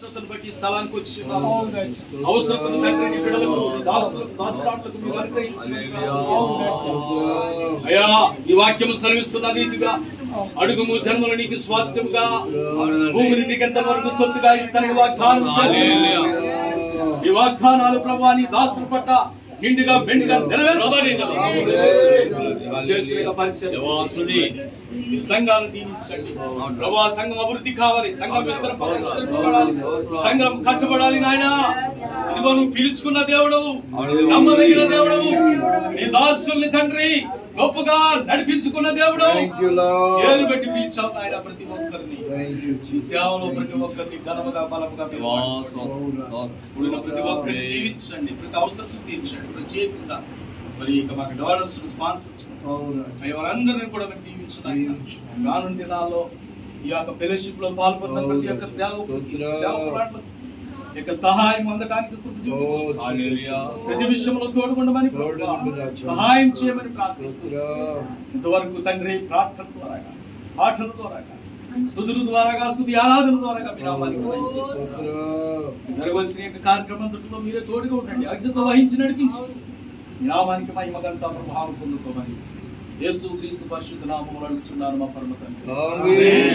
అవసరతను బట్టి ఈ స్థలానికి వచ్చి అవసరతను తండ్రి నీ బిడ్డలకు దాసురాట్లకు మీరు అనుగ్రహించినట్లుగా అయ్యా ఈ వాక్యము సెలవిస్తున్న రీతిగా అడుగుము జన్మలు నీకు స్వాస్థ్యముగా భూమిని నీకెంత వరకు సొత్తుగా ఇస్తానని వాగ్దానం చేస్తున్నాను. ఈ వాగ్దానాలు ప్రభువా నీ దాసుల పట్ల నిండుగా మెండుగా నెరవేర్చబడి సంఘాలు దీవించండి ప్రభువా. సంఘం అభివృద్ధి కావాలి, సంఘం విస్తరింపబడాలి, సంఘం కట్టబడాలి నాయన. ఇదిగో నువ్వు పిలుచుకున్న దేవుడవు, నమ్మదగిన దేవుడవు, నీ దాసుల్ని తండ్రి గొప్పగా నడిపించుకున్న దేవుడు. ఏలు పెట్టి పిలిచావు నాయన ప్రతి ఒక్కరిని ఈ సేవలో ప్రతి ఒక్కరిని ఘనముగా బలముగా కూడిన ప్రతి ఒక్కరిని దీవించండి, ప్రతి అవసరం తీర్చండి. ప్రత్యేకంగా మరి ఇక మాకు డోనర్స్ స్పాన్సర్స్ వారందరినీ కూడా మీరు దీవించున్నాయి. రానున్న దినాల్లో ఈ యొక్క ఫెలోషిప్ లో పాల్గొన్న ప్రతి ఒక్క సేవకురాట్లకు యొక్క సహాయం అందడానికి ప్రతి విషయంలో తోడుకుండమని సహాయం చేయమని ప్రార్థిస్తున్నా. ఇంతవరకు తండ్రి ప్రార్థన ద్వారా పాటల ద్వారా స్తుతుల ద్వారా స్తుతి ఆరాధన ద్వారా జరగవలసిన యొక్క కార్యక్రమంలో మీరే తోడుగా ఉండండి, అర్జత వహించి నడిపించి మీ నామానికి మహిమ ఘనత ప్రభావం పొందుకోమని యేసు క్రీస్తు పరిశుద్ధ నామములో అడుగుచున్నాను మా పరమ తండ్రి.